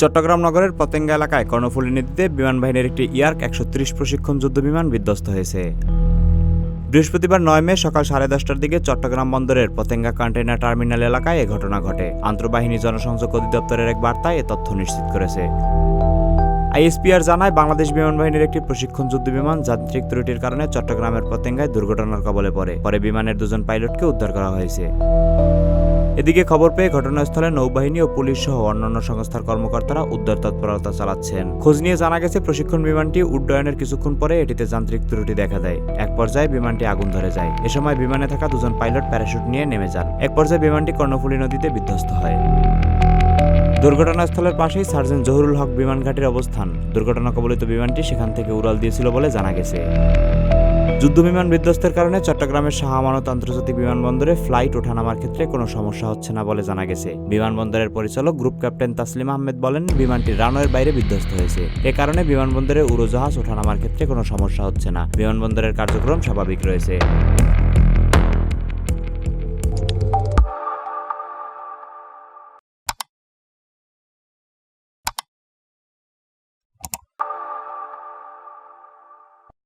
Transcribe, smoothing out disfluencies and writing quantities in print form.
চট্টগ্রাম নগরের পতেঙ্গা এলাকায় কর্ণফুলী নদীতে বিমান বাহিনীর একটি ইয়ার্ক ১৩০ প্রশিক্ষণ যুদ্ধবিমান বিধ্বস্ত হয়েছে। বৃহস্পতিবার ৯ মে সকাল 10:30টার দিকে চট্টগ্রাম বন্দরের পতেঙ্গা কন্টেইনার টার্মিনাল এলাকায় এ ঘটনা ঘটে। আন্তঃবাহিনী জনসংযোগ অধিদপ্তরের এক বার্তায় এ তথ্য নিশ্চিত করেছে। আইএসপিআর জানায়, বাংলাদেশ বিমান বাহিনীর একটি প্রশিক্ষণ যুদ্ধবিমান যান্ত্রিক ত্রুটির কারণে চট্টগ্রামের পতেঙ্গায় দুর্ঘটনার কবলে পড়ে। পরে বিমানের দুজন পাইলটকে উদ্ধার করা হয়েছে। এদিকে খবর পেয়ে ঘটনাস্থলে নৌবাহিনী ও পুলিশ সহ অন্যান্য সংস্থার কর্মকর্তারা উদ্ধার তৎপরতা চালাচ্ছেন। খোঁজ নিয়ে জানা গেছে, প্রশিক্ষণ বিমানটি উড্ডয়নের কিছুক্ষণ পরে এটিতে যান্ত্রিক ত্রুটি দেখা দেয়। এক পর্যায়ে বিমানটি আগুন ধরে যায়। এ সময় বিমানে থাকা দুজন পাইলট প্যারাশুট নিয়ে নেমে যান। এক পর্যায়ে বিমানটি কর্ণফুলী নদীতে বিধ্বস্ত হয়। দুর্ঘটনাস্থলের পাশেই সার্জেন্ট জহুরুল হক বিমান ঘাঁটির অবস্থান। দুর্ঘটনা কবলিত বিমানটি সেখান থেকে উড়াল দিয়েছিল বলে জানা গেছে। যুদ্ধবিমান বিধ্বস্তের কারণে চট্টগ্রামের শাহ আমানত আন্তর্জাতিক বিমানবন্দরে ফ্লাইট ওঠানামার ক্ষেত্রে কোনো সমস্যা হচ্ছে না বলে জানা গেছে। বিমানবন্দরের পরিচালক গ্রুপ ক্যাপ্টেন তাসলিম আহমেদ বলেন, বিমানটি রানওয়ের বাইরে বিধ্বস্ত হয়েছে। এ কারণে বিমানবন্দরে উড়োজাহাজ ওঠানামার ক্ষেত্রে কোনো সমস্যা হচ্ছে না। বিমানবন্দরের কার্যক্রম স্বাভাবিক রয়েছে।